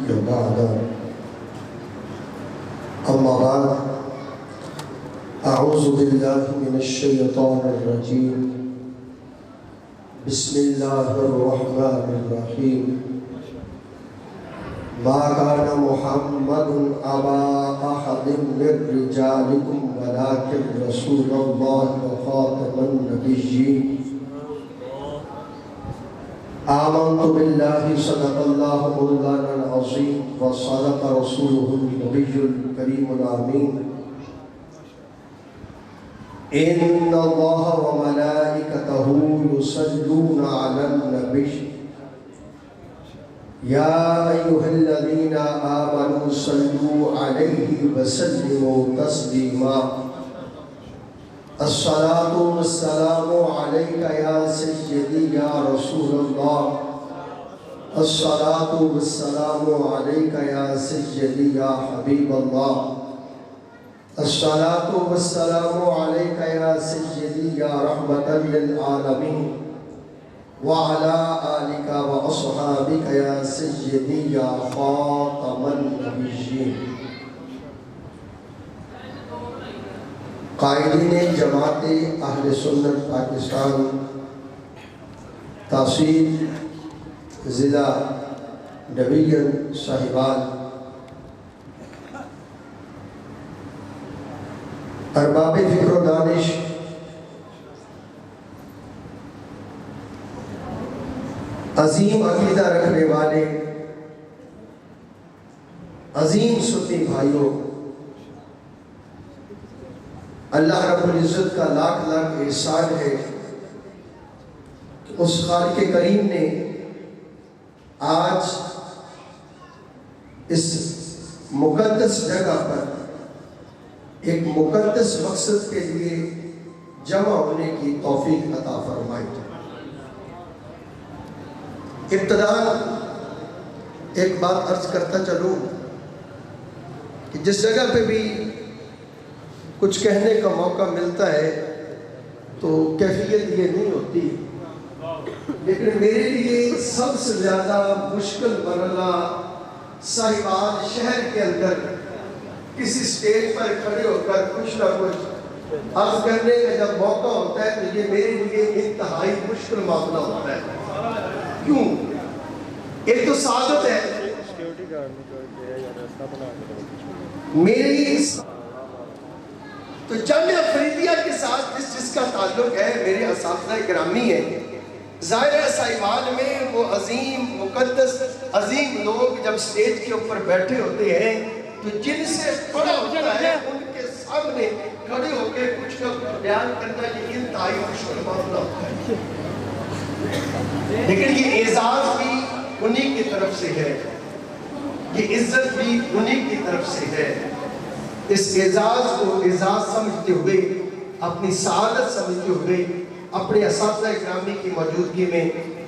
بعد أما بعد أعوذ بالله من الشيطان الرجيم بسم الله الرحمن الرحيم ما كان محمد أبا أحد من رجالكم ولكن رسول الله وخاتم النبيين آمنت بالله صدق الله مولانا العظيم وصدق رسوله النبي الكريم الأمين إن الله وملائكته يصلون على النبي يا أيها الذين آمنوا صلوا عليه وسلموا تسليما الصلاة والسلام عليك يا سيدي يا رسول الله الصلاة والسلام عليك يا سيدي يا حبيب الله الصلاة والسلام عليك يا سيدي يا رحمة للعالمين وعلى آلك وأصحابك يا سيدي يا خاتم النبيين قائدین جماعت اہل سنت پاکستان تحصیل ضلع ڈویژن صاحبان، ارباب فکر و دانش، عظیم عقیدہ رکھنے والے عظیم سنی بھائیوں، اللہ رب العزت کا لاکھ لاکھ احسان ہے کہ اس خالق کریم نے آج اس مقدس جگہ پر ایک مقدس مقصد کے لیے جمع ہونے کی توفیق عطا فرمائی۔ ابتداء ایک بات عرض کرتا چلوں کہ جس جگہ پہ بھی کچھ کہنے کا موقع ملتا ہے تو کیفیت یہ نہیں ہوتی، لیکن میرے لیے سب سے زیادہ مشکل مرحلہ صاحبان شہر کے اندر کسی سٹیج پر کھڑے ہو کر کچھ نہ کچھ عرض کرنے کا جب موقع ہوتا ہے تو یہ میرے لیے انتہائی مشکل معاملہ ہوتا ہے۔ کیوں؟ ایک تو سعادت ہے میری تو جامعہ فریدیہ کے ساتھ جس کا تعلق ہے میرے اساتذہ گرامی ہیں، ظاہر ہے صاحبان میں وہ عظیم مقدس عظیم لوگ جب سٹیج کے اوپر بیٹھے ہوتے ہیں تو جن سے پڑا ہوتا ہے ان کے سامنے کھڑے ہو کے کچھ نہ کچھ بیان کرنا یہ انتہائی مشکل معاملہ ہوتا ہے، لیکن یہ اعزاز بھی انہی کی طرف سے ہے، یہ عزت بھی انہی کی طرف سے ہے۔ اس اعزاز کو اعزاز سمجھتے ہوئے، اپنی سعادت سمجھتے ہوئے، اپنے اساتذہ گرامی کی موجودگی میں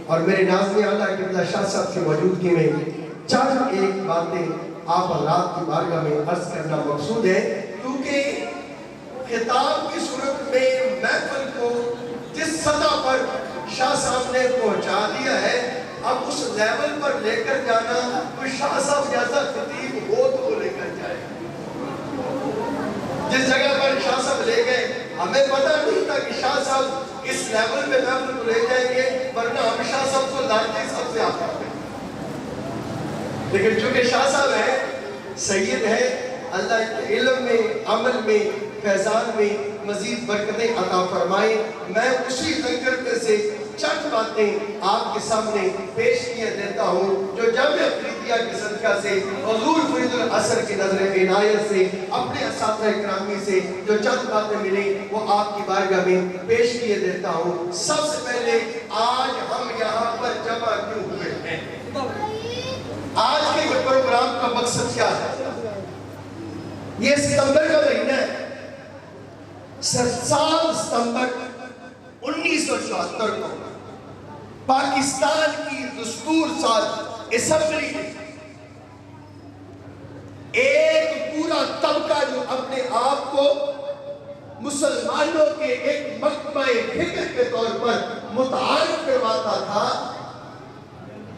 اور میرے ناظم اعلیٰ قبلہ شاہ صاحب کی موجودگی میں چند ایک باتیں آپ حضرات کی بارگاہ میں عرض کرنا مقصود ہے، کیونکہ خطاب کی صورت میں محفل کو جس سطح پر شاہ صاحب نے پہنچا دیا ہے اب اس لیول پر لے کر جانا تو شاہ صاحب جیسا خطیب ہو تو وہ لے کر جائے۔ جس جگہ پر شاہ صاحب لے گئے ہمیں پتہ نہیں تھا کہ شاہ صاحب اس لیول میں محفل کو لے جائیں گے، ورنہ ہم شاہ صاحب کو لاتے سب سے آتا ہے، لیکن چونکہ شاہ صاحب ہے سید ہے، اللہ کے علم میں عمل میں فیضان میں مزید برکتیں عطا فرمائے۔ میں اسی ذکر میں سے چند باتیں آپ کے سامنے پیش کیے دیتا ہوں جو جامعہ فریدیہ کے صدقہ سے حضور فرید العصر کی نظر عنایت سے اپنے اساتذہ اکرامی سے جو چند باتیں ملیں وہ آپ کی بارگاہ میں پیش کیے دیتا ہوں۔ سب سے پہلے آج ہم یہاں پر جمع کیوں ہوئے ہیں؟ آج کے پروگرام کا مقصد کیا ہے؟ یہ ستمبر کا مہینہ ہے، 7 ستمبر 1974 کو پاکستان کی دستور ساز اسمبلی نے ایک پورا طبقہ جو اپنے آپ کو مسلمانوں کے ایک مکتبہ فکر کے طور پر متعارف کرواتا تھا،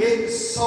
100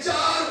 4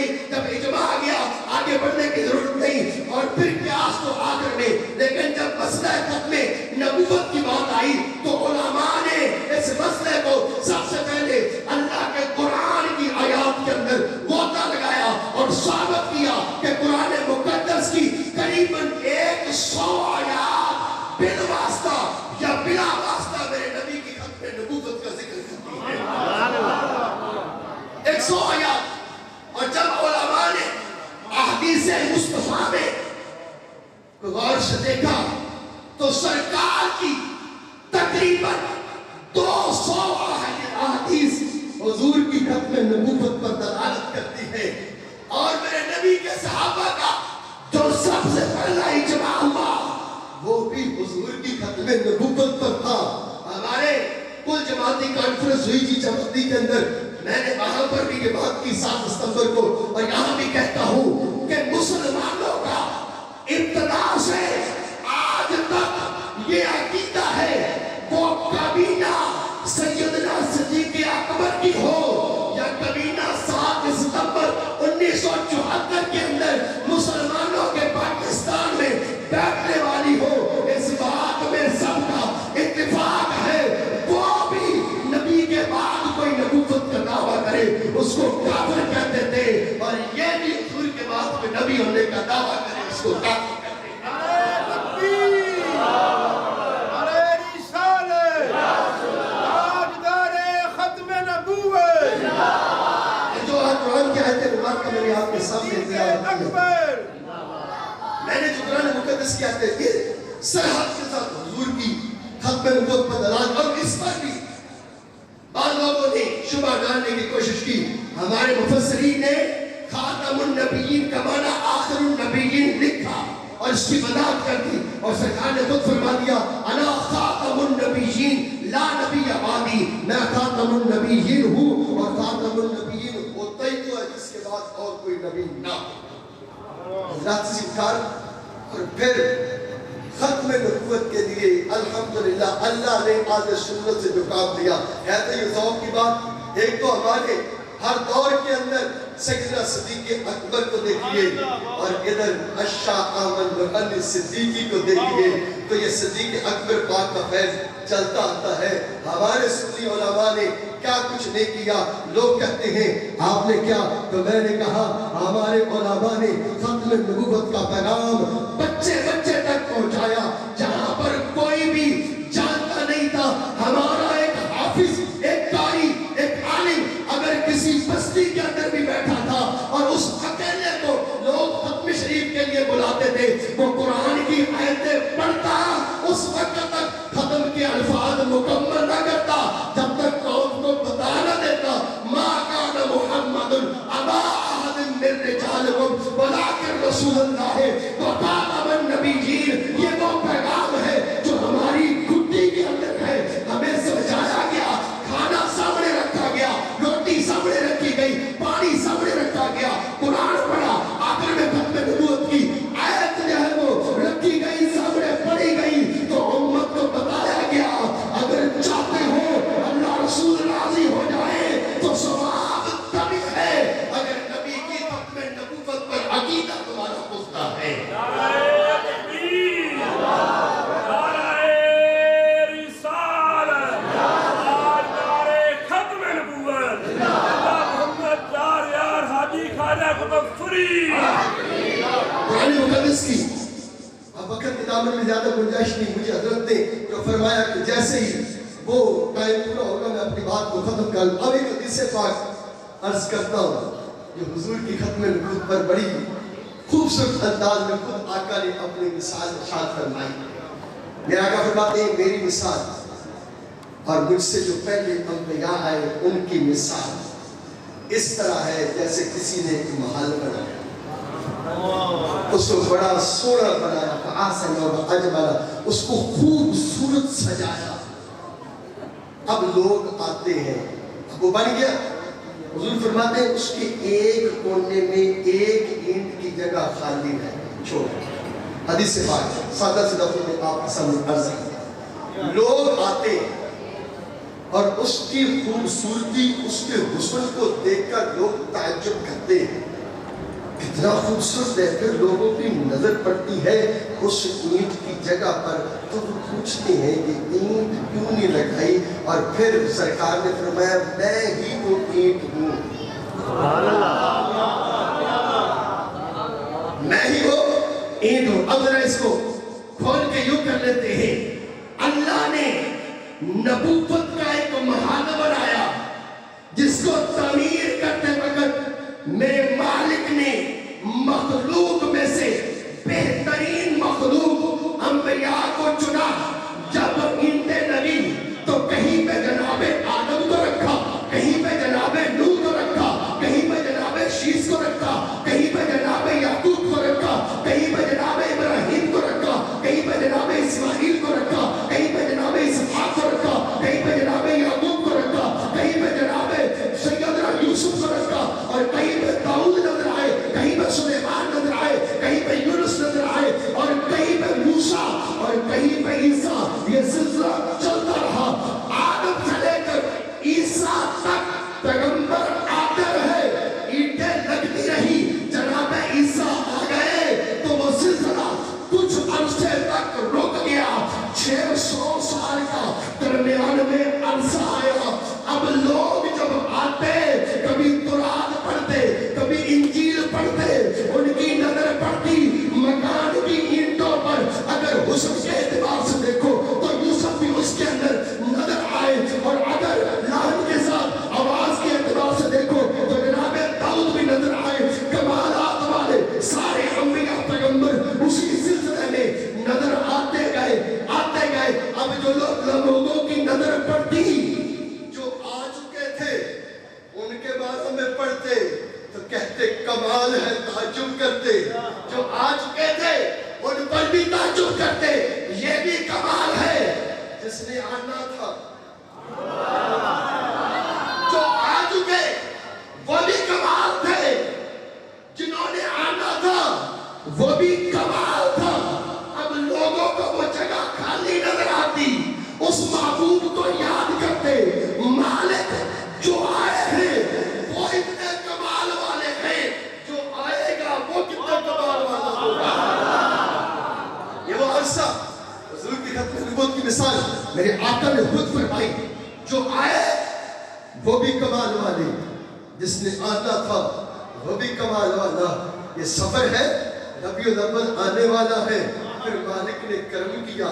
نہیں. جب اجماع آ گیا آگے بڑھنے کی ضرورت نہیں. اور پھر قیاس تو آخر میں. لیکن جب مسئلہ ختم نبوت کی بات آئی تو علماء نے اس مسئلے کو سب سے پہلے اللہ کے قرآن کی آیات کے اندر غوطہ لگایا اور ثابت کیا کہ قرآن مقدس کی قریباً 100 آیات بالواسطہ یا بلا واسطہ میرے نبی کی ختم نبوت کا ذکر کرتی ہے. 100 آیات. اور جب علماء نے احادیث مصطفیٰ میں غور سے دیکھا تو سرکار کی تقریباً 200 احادیث حضور کی ختم نبوت پر دلالت کرتی ہے. اور میرے نبی کے صحابہ کا جو سب سے پہلا اجماع ہوا وہ بھی حضور کی ختم نبوت پر تھا. ہمارے کل جماعتی کانفرنس ہوئی تھی جماعتی کے اندر. میں نے وہاں پر بھی یہ بات کی 7 ستمبر کو اور یہاں بھی کہتا ہوں کہ مسلمانوں کا ابتدا سے آج تک یہ عقیدہ ہے وہ کابینہ سیدنا صدیق اکبر کی ہو یا کابینہ 7 ستمبر 1974 کے اندر مسلمانوں کے پاکستان میں بیٹھنے والی ہو. اس بات میں سب کا اتفاق ہے وہ بھی نبی کے بعد کوئی نبوت کا دعویٰ کرے اس کو کافر کہتے تھے. اور یہ بھی حضور کے بعد کوئی نبی ہونے کا دعویٰ کرے اس کو کافر کہتے تھے. قرآن کی آیت مبارکہ میں نے آپ کے سامنے میں نے جو قرآن مقدس کی آیت کی سرحد کے ساتھ حضور کی ختم نبوت پر دلالت اور اس پر بھی بعض لوگوں نے شبہ ڈالنے کی کوشش کی. ہمارے مفسرین نے خاتم النبیین کا معنی آخر النبیین لکھا اور اس کی وضاحت کر دی اور سرکار نے خود فرما دیا انا خاتم النبیین لا نبی بعدی. میں خاتم النبیین ہوں اور خاتم النبیین ہوتا ہی تو ہے جس کے بعد اور کوئی نبی نہ ہو. حضرات سے انکار. اور پھر ختم نبوت کے لیے الحمدللہ اللہ نے آل سنت سے جو کام دیا ہے تو یہ ذوق کی بات. ایک تو ہمارے ہر دور کے اندر سیدنا صدیق اکبر کو دیکھئے اور ادھر الشاہ احمد بن صدیقی کو دیکھئے تو یہ صدیق اکبر پاک کا فیض چلتا آتا ہے. ہمارے سنی علماء نے کیا کچھ نہیں کیا. لوگ کہتے ہیں آپ نے کیا تو میں نے کہا ہمارے علماء نے ختم نبوت کا پیغام بچے بچے تک پہنچایا جہاں پر کوئی بھی جانتا نہیں تھا. ہمارا ایک حافظ ایک قاری ایک عالم اگر کسی بستی کے اندر بھی بیٹھا تھا اور اس اکیلے کو لوگ ختم شریف کے لیے بلاتے تھے وہ قرآن کی آیتیں پڑھتا اس وقت تک ختم کے الفاظ مکمل نہ کرتا جب تک قوم کو بتا نہ دیتا ما کان محمد ابا احد من رجالکم ولکن رسول اللہ وخاتم النبیین. یہ وہ پیغام ہے جو ہماری گھٹی کے اندر ہے. ہمیں سمجھایا گیا کھانا سامنے رکھا گیا روٹی سامنے رکھی گئی پانی سامنے رکھا گیا قرآن پڑھا آخر میں ختم نبوت کی آیت جو ہے وہ رکھی گئی سامنے پڑھی گئی تو امت کو بتایا گیا اگر چاہتے ہو اللہ رسول راضی ہو جائے تو ثواب تبھی ہے اگر نبی کی ختم نبوت پر عقیدہ تمہارا پختہ ہے. قرآن مقدس کی اب وقت کتابوں میں زیادہ گنجائش نہیں. مجھے حضرت نے جو فرمایا کہ جیسے ہی وہ ٹائم پورا ہوگا میں اپنی بات کو ختم کر لوں. اب ایک حدیث پاک عرض کرتا ہوں جو حضور کی ختم نبوت پر بڑی خوبصورت انداز میں خود آقا نے اپنی مثال ارشاد فرمائی. میرا آقا فرماتے ہیں میری مثال اور مجھ سے جو پہلے انبیاء آئے ان کی مثال اس طرح ہے جیسے کسی نے ایک محل بنایا اس کو بڑا سونا بنایا فآسن اور اجمل اس کو خوبصورت سجایا. اب لوگ آتے ہیں اب وہ بن گیا. حضور فرماتے ہیں اس کے ایک کونے میں ایک اینٹ کی جگہ خالی ہے چھوڑ. حدیث سے پاک سادہ سے دفعہ میں آپ کے سامنے عرض ہے. لوگ آتے ہیں اور اس کی خوبصورتی اس کے حسن کو دیکھ کر لوگ تعجب کرتے ہیں اتنا خوبصورت ہے، پھر لوگوں کی نظر پڑتی ہے اس اینٹ کی جگہ پر تو وہ پوچھتے ہیں کہ اینٹ کیوں نہیں لگائی، اور پھر سرکار نے فرمایا میں ہی وہ اینٹ ہوں، میں ہی وہ اینٹ ہوں۔ اب ذرا اس کو کھول کے یوں کر لیتے ہیں، اللہ نے نبوت کا ایک محل بنایا جس کو تعمیر کرتے وقت میرے مالک نے مخلوق میں سے بہترین مخلوق انبیاء کو چنا۔ جب اینٹ نبی تو کہیں پہ جناب آدم کو رکھا، کہیں پہ جناب نوح کو رکھا، کہیں پہ جناب شیس کو رکھا، کہیں پہ جناب یعقوب کو رکھا، کہیں پہ جناب ابراہیم کو رکھا، کہیں پہ جناب اسماعیل کو رکھا، کہیں پہ جناب اسحاق کو رکھا، کہیں پہ جناب یعقوب کو رکھا، کہیں پہ جناب سیدنا یوسف کو رکھا، اور کہیں پہ داؤد نظر آئے، کہیں پہ سلیمان نظر آئے، کہیں پہ یونس نظر آئے، اور کہیں پہ موسیٰ، اور کہیں پہ عیسیٰ۔ یہ سلسلہ چلتا رہا، آدم سے لے کر عیسیٰ تک پیغمبر آتے رہے، اینٹیں لگتی رہی۔ جناب عیسیٰ آ گئے تو وہ سلسلہ کچھ عرصے تک رک گیا، 600 سال کا درمیان میں عرصہ آیا۔ اب لوگ جب آتے، کبھی قرآن پڑھتے، کبھی انجیل پڑھتے، ان کی نظر پڑتی مکان کی اینٹوں پر۔ اگر حسن کے اعتبار سے دیکھو تو یوسف بھی اس کے اندر نظر آئے، اور اگر لحن کے ساتھ آواز کے اعتبار سے دیکھو تو جناب داؤد بھی نظر آئے۔ کمالات والے سارے انبیاء پیغمبر اسی سلسلے میں نظر آتے گئے آتے گئے۔ اب جو لوگوں کی نظر پڑتی، جو آ چکے تھے ان کے بارے میں پڑھتے تو کہتے کمال ہے، تعجب کرتے۔ جو آ چکے تھے ان پر بھی تعجب کرتے، یہ بھی کمال ہے جس نے آنا تھا۔ جو آ چکے وہ بھی کمال تھے، جنہوں نے آنا تھا وہ بھی کمال تھا۔ اب لوگوں کو وہ جگہ خالی نظر آتی، اس معبود کو یاد کرتے، مالک جو آئے ہیں وہ اتنے کمال والے ہیں، جو آئے گا وہ کتنا کمال والا ہوگا۔ یہ وہ عرصہ حضور کی ختم نبوت کی مثال میرے آقا نے خود فرمائی، جو آئے وہ بھی کمال والے، جس نے آنا تھا وہ بھی کمال والا۔ یہ سفر ہے، ربیع الاول آنے والا ہے، پھر مالک نے کرم کیا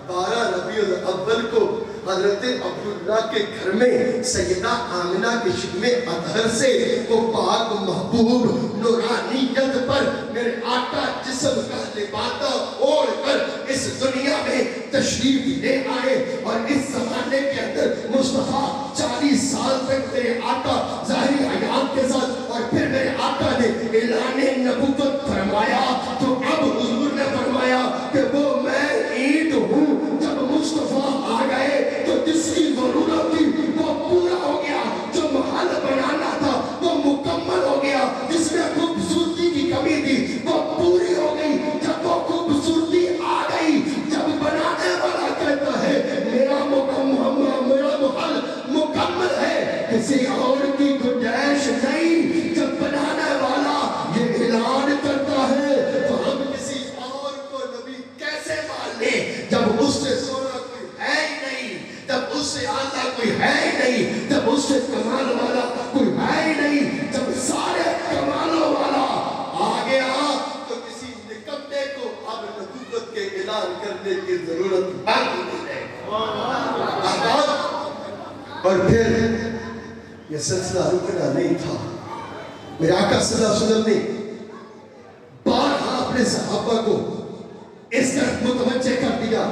12 ربیع الاول کو حضرت عبداللہ کے گھر میں سیدہ آمنہ کے شکم اطہر سے وہ پاک محبوب نورانیت پر میرے آقا جسم کا لبادہ اوڑھ کر اس دنیا میں تشریف لے آئے، اور اس زمانے کے اندر مصطفیٰ 40 سال تک میرے آقا ظاہری حیات کے ساتھ، اور پھر میرے آقا نے اعلان نبوت فرمایا تو اب حضور نے فرمایا کہ وہ میں اینٹ ہوں۔ جب مصطفیٰ آ گئے تو جس کی ضرورت تھی وہ پورا ہو گیا، جو محل بنانا تھا وہ مکمل ہو گیا، جس میں خوبصورتی کی کمی تھی وہ پوری ہو گئی۔ جب وہ خوبصورتی آ گئی، جب بنانے والا کہتا ہے میرا محل مکمل ہے، کسی اور کی گنجائش نہیں، جب بنانے والا یہ اعلان کرتا ہے تو ہم کسی اور کو نبی کیسے مان لیں جب اس سے سونا کوئی ہے ہی نہیں، جب اس سے آلہ کوئی ہے ہی نہیں، جب اس سے کمال والا کوئی ہے ہی نہیں، جب سارے کمالوں والا آ گیا تو کسی نکمے کو اب نبوت کے اعلان کرنے کی ضرورت باقی نہیں ہے۔ اور پھر یہ سلسلہ رکنا نہیں تھا، میرے آقا صلی اللہ علیہ وسلم نے بارہا اپنے صحابہ کو اس طرف متوجہ کر دیا،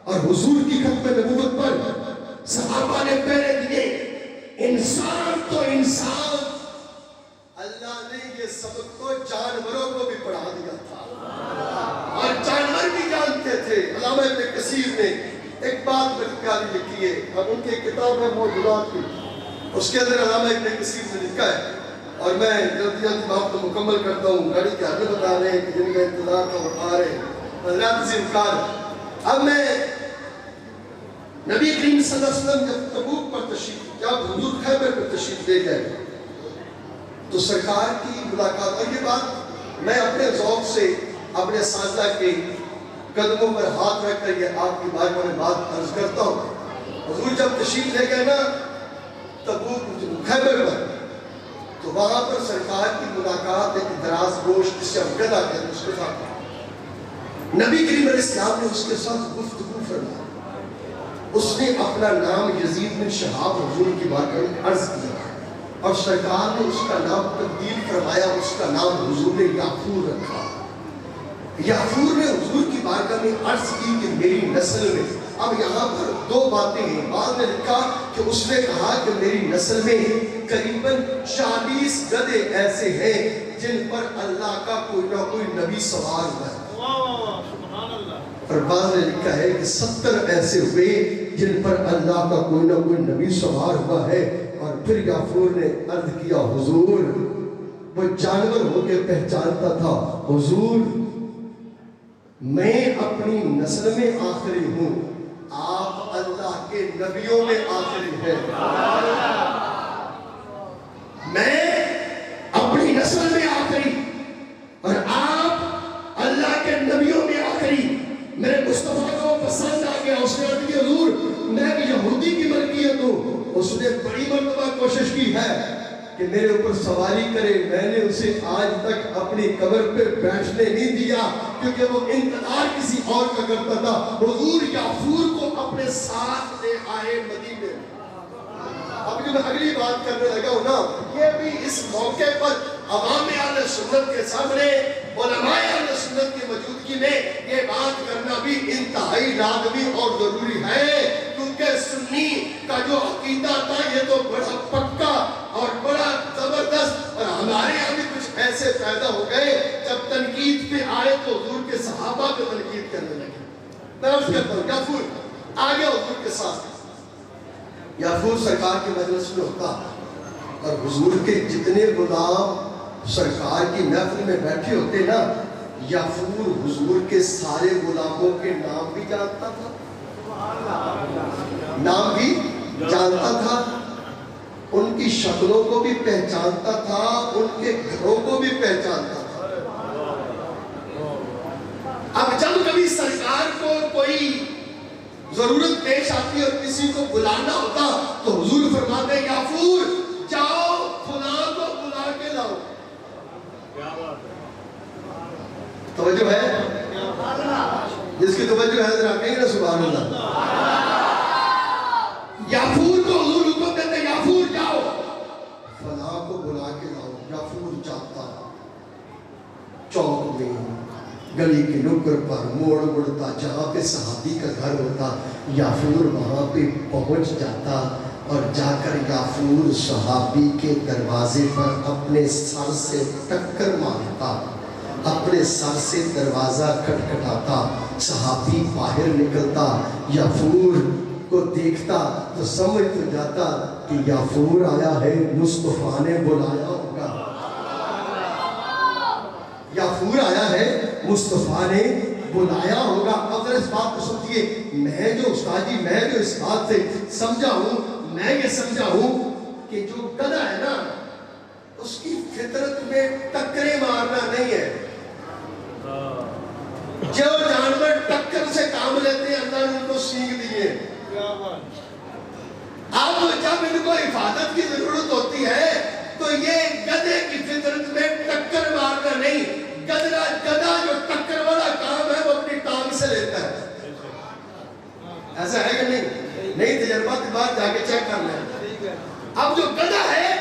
اور حضور کی ختم نبوت پر صحابہ نے پہرے دیے، انسان تو انسان، اللہ نے یہ سبق کو جانوروں کو بھی پڑھا دیا تھا، اور جانور بھی جانتے تھے۔ علامہ ابن کثیر نے ایک بات بڑی پیاری لکھی ہے، اب ان کی کتاب ہے موجودات کی، اس کے اندر علامہ ابن کثیر نے لکھا ہے، اور میں جلدی جلدی بات کو مکمل کرتا ہوں، گاڑی کے حالے بتا رہے ہیں کہ جن کا انتظار کا وہ آ رہے ہیں، حضرات سے انکار۔ اب میں نبی کریم صلی اللہ علیہ وسلم جب تبوک پر تشریف، جب حضور خیبر پر تشریف لے گئے تو سرکار کی ملاقات، اور یہ بات میں اپنے ذوق سے اپنے اساتذہ کے قدموں پر ہاتھ رکھ کر یہ آپ کی بارگاہ میں بات عرض کرتا ہوں. حضور جب تشریف لے گئے نا تبوک خیبر پر، تو وہاں پر سرکار کی ملاقات ایک دراز گوش جس سے ہم گدا کہتے ہیں اس کے ساتھ. نبی کریم علیہ السلام نے اس کے ساتھ گفتگو فرمائی. اس نے اپنا نام یزید بن شہاب حضور کی بارگاہ میں عرض کیا اور سرکار نے اس کا نام تبدیل فرمایا، اس کا نام حضور نے یافور رکھا. یافور نے حضور کی بارگاہ میں عرض کی کہ میری نسل میں، اب یہاں پر دو باتیں ہیں. بعد میں لکھا کہ اس نے کہا کہ میری نسل میں قریباً 40 گدھے ایسے ہیں جن پر اللہ کا کوئی نہ کوئی نبی سوار ہوا ہے. اور بعد میں لکھا ہے کہ 70 ایسے ہوئے جن پر اللہ کا کوئی نہ کوئی نبی سوار ہوا ہے. اور پھر یافور نے عرض کیا حضور، وہ جانور ہو کے پہچانتا تھا، حضور میں اپنی نسل میں آخری ہوں، آپ اللہ کے نبیوں میں آخری ہیں. میں اپنی نسل میں آخری اور آپ اللہ کے نبیوں میں آخری. میرے مصطفیٰ کو پسند آ گیا. اس نے عرض کیا حضور میں یہودی کی ملکیت ہوں. اس نے بڑی مرتبہ کوشش کی ہے کہ میرے اوپر سواری کرے. میں نے اسے آج تک اپنی قبر پہ بیٹھنے نہیں دیا کیونکہ وہ انتظار کسی اور کا کرتا تھا. حضور یافور کو اپنے ساتھ لے آئے مدینے. اب جو میں اگلی بات کرنے لگا ہوں نا، یہ بھی اس موقع پر عوام اہل سنت کے سامنے، علماء اہل سنت کی موجودگی میں یہ بات کرنا بھی انتہائی لازمی اور ضروری ہے. کیونکہ سنی کا جو عقیدہ تھا یہ تو بڑا پکا اور بڑا زبردست، اور ہمارے یہاں بھی کچھ ایسے پیدا ہو گئے جب تنقید پہ آئے تو حضور کے صحابہ پہ تنقید کرنے لگے. میں عرض کرتا ہوں یافور آ گیا حضور کے ساتھ. یافور سرکار کے مجلس میں ہوتا اور حضور کے جتنے غلام سرکار کی محفل میں بیٹھے ہوتے نا، یافور حضور کے سارے غلاموں کے نام بھی جانتا تھا، نام بھی جانتا تھا، ان کی شکلوں کو بھی پہچانتا تھا، ان کے گھروں کو بھی پہچانتا تھا. اب جب کبھی سرکار کو کوئی ضرورت پیش آتی اور کسی کو بلانا ہوتا تو حضور فرماتے ہیں یافور جاؤ فلاں کو بلا کے لاؤ. توجہ ہے؟ جس کی توجہ ہے ذرا کہیں نا سبحان اللہ. یافور کو حضور حکم دیتے ہیں یافور جاؤ فلاں کو بلا کے لاؤ. یافور جاتا چوک میں، گلی کے نکر پر موڑ مڑتا جہاں پہ صحابی کا گھر ہوتا، یافور وہاں پہ پہنچ جاتا اور جا کر یافور صحابی کے دروازے پر اپنے سر سے ٹکر مارتا، اپنے سر سے دروازہ کھٹکھٹاتا. صحابی باہر نکلتا، یافور کو دیکھتا تو سمجھ تو جاتا کہ یافور آیا ہے، مصطفیٰ نے بلایا ہوگا. یافور آیا ہے، مصطفیٰ نے بلایا ہوگا. اب ذرا اس بات کو سمجھیے، میں جو استاد جی میں جو اس بات سے سمجھا ہوں، میں یہ سمجھا ہوں کہ جو گدھا ہے نا اس کی فطرت میں ٹکریں مارنا نہیں ہے. جو جانور ٹکر سے کام لیتے ہیں اللہ نے ان کو سینگ دیے. اب جب ان کو حفاظت کی ضرورت ہوتی ہے تو یہ گدھے کی فطرت میں ٹکر مارنا نہیں. گدھا جو ٹکر والا کام ہے وہ اپنی ٹانگ سے لیتا ہے. ایسا ہے کہ نہیں؟ نہیں تجربات کے بعد جا کے چیک کر لیں. اب جو گدھا ہے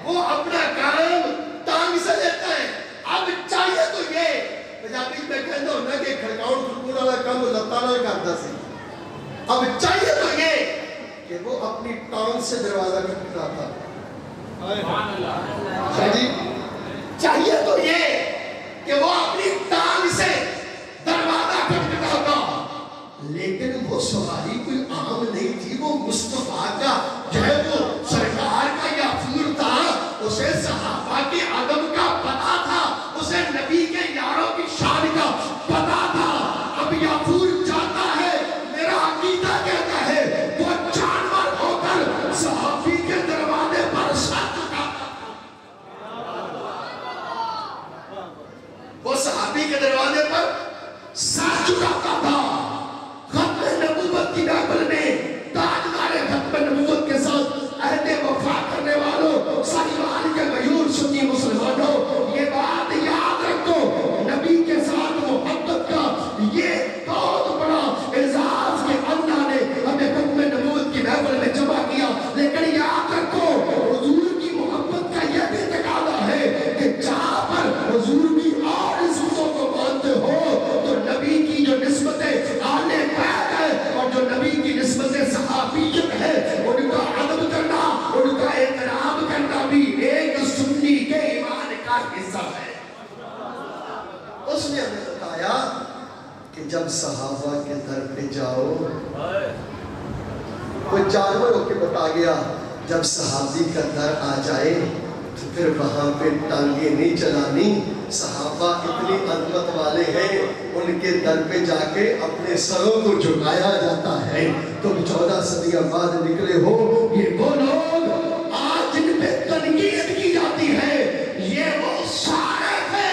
وہ اپنا کام ٹانگ سے لیتا ہے. اب چاہیے تو یہ پنجابی میں کہنا ہونا کہ کھڑکاؤں کھڑکون والا کام لتا نہ کرتا سی. اب چاہیے تو یہ کہ وہ اپنی ٹانگ سے دروازہ کھٹکھٹاتا. چاہیے تو یہ کہ وہ اپنی ٹانگ سے دروازہ کھٹکھٹاتا. لیکن وہ سواری کوئی عام نہیں تھی، وہ مصطفیٰ کا جو ہے وہ سرکار کا یافور تھا. اسے صحابہ کے ادب کا پتا تھا، اسے نبی کے یاروں کی شان کا پتا تھا. اب یافور جاتا ہے، میرا عقیدہ کہتا ہے وہ جانور ہو کر صحابی کے دروازے پر سر جھکاتا. حصہ ہے۔ اس نے ہمیں بتایا کہ جب صحابہ کے در پہ جاؤ، وہ جانور ہو کے بتا گیا، جب صحابی کا در آ جائے تو پھر وہاں پہ ٹانگیں نہیں چلانی، صحابہ اتنی عظمت والے ہیں، ان کے در پہ جا کے اپنے سروں کو جھکایا جاتا ہے۔ تم 14 صدیاں بعد نکلے ہو، یہ وہ لوگ آج جن پہ تنقید کی جاتی ہے، یہ وہ سارے تھے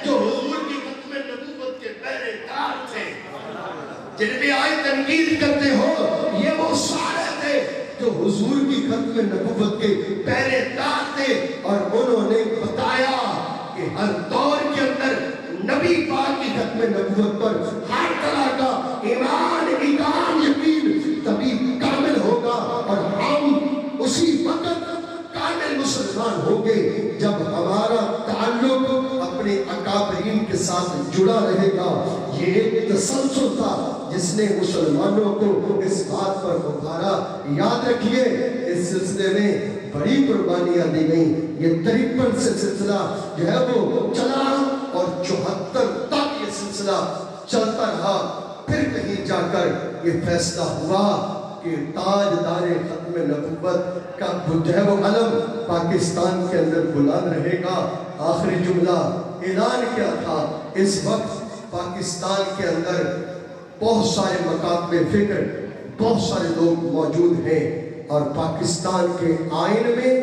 جو حضور کی ختم نبوت کے پہرے دار تھے۔ جن پہ آج تنقید کرتے ہو، یہ وہ سارے تھے جو حضور کی ختم نبوت کے پہرے دار تھے، اور انہوں نے بتایا کہ ہر دور کے اندر نبی پاک کی ختم نبوت پر ہر طرح کا ایمان، ایمان، یقین تبھی کامل ہوگا، اور ہم اسی وقت کامل مسلمان ہوں گے جب ہمارا تعلق اپنے اکابرین کے ساتھ جڑا رہے گا۔ یہ ایک تسلسل تھا جس نے مسلمانوں کو اس بات پر ابھارا۔ یاد رکھیے، اس سلسلے میں بڑی قربانیاں دی گئیں۔ یہ 53 سے سلسلہ جو ہے وہ چلا، اور 74 تک یہ سلسلہ چلتا رہا۔ پھر کہیں جا کر یہ فیصلہ ہوا کہ تاجدار ختم نبوت کا جو ہے وہ علم پاکستان کے اندر بلند رہے گا۔ آخری جملہ اعلان کیا تھا؟ اس وقت پاکستان کے اندر بہت سارے مکاتب فکر، بہت سارے لوگ موجود ہیں، اور پاکستان کے آئین میں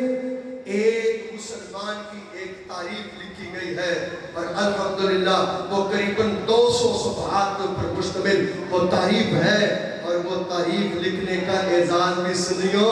ایک مسلمان کی ایک تعریف لکھی گئی ہے، اور الحمدللہ وہ قریباً 200 صفحات پر مشتمل وہ تعریف ہے۔ اور وہ تعریف لکھنے کا اعزاز بھی سنیو،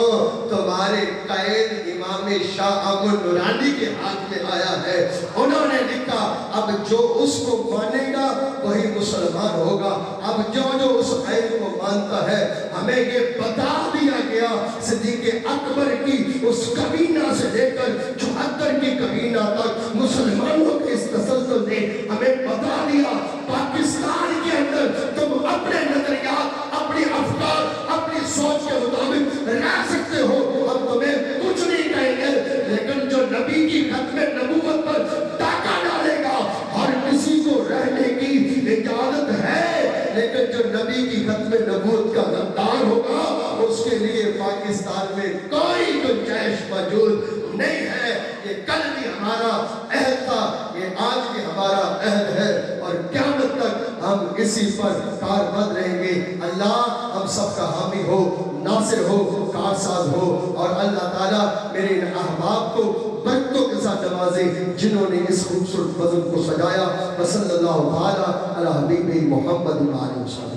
تمہارے قائد امام شاہ ابو نورانی کے ہاتھ میں آیا ہے۔ انہوں نے لکھا، اب جو اس کو مانے گا وہی مسلمان ہوگا۔ اب جو اس آئین کو مانتا ہے، ہمیں یہ بتا دیا گیا، صدیق اکبر کی اس کبینہ سے لے کر 74 کی کبینہ تک مسلمانوں کے اس تسلسل نے ہمیں بتا دیا، پاکستان کے اندر تم اپنے نظریات، اپنی افکار، اپنی سوچ کے مطابق رہ سکتے ہو، ہم تمہیں کچھ نہیں کہیں گے، لیکن جو نبی کی ختم نبوت پر ڈاکہ ڈالے گا، ہر کسی کو رہنے کی اجازت ہے، لیکن جو نبی کی ختم نبوت کا غدار ہوگا، اس کے لیے پاکستان میں کوئی گنجائش موجود نہیں ہے۔ یہ کل بھی ہمارا عہد تھا، یہ آج بھی ہمارا عہد ہے، اور قیامت تک ہم اسی پر کاربند رہیں گے۔ اللہ ہم سب کا حامی ہو، ناصر ہو، کارساز ہو، اور اللہ تعالیٰ میرے ان احباب کو برکتوں کے ساتھ نوازے جنہوں نے اس خوبصورت بزم کو سجایا۔ وصلی اللہ تعالیٰ علی حبیب محمد وآلہ وسلم۔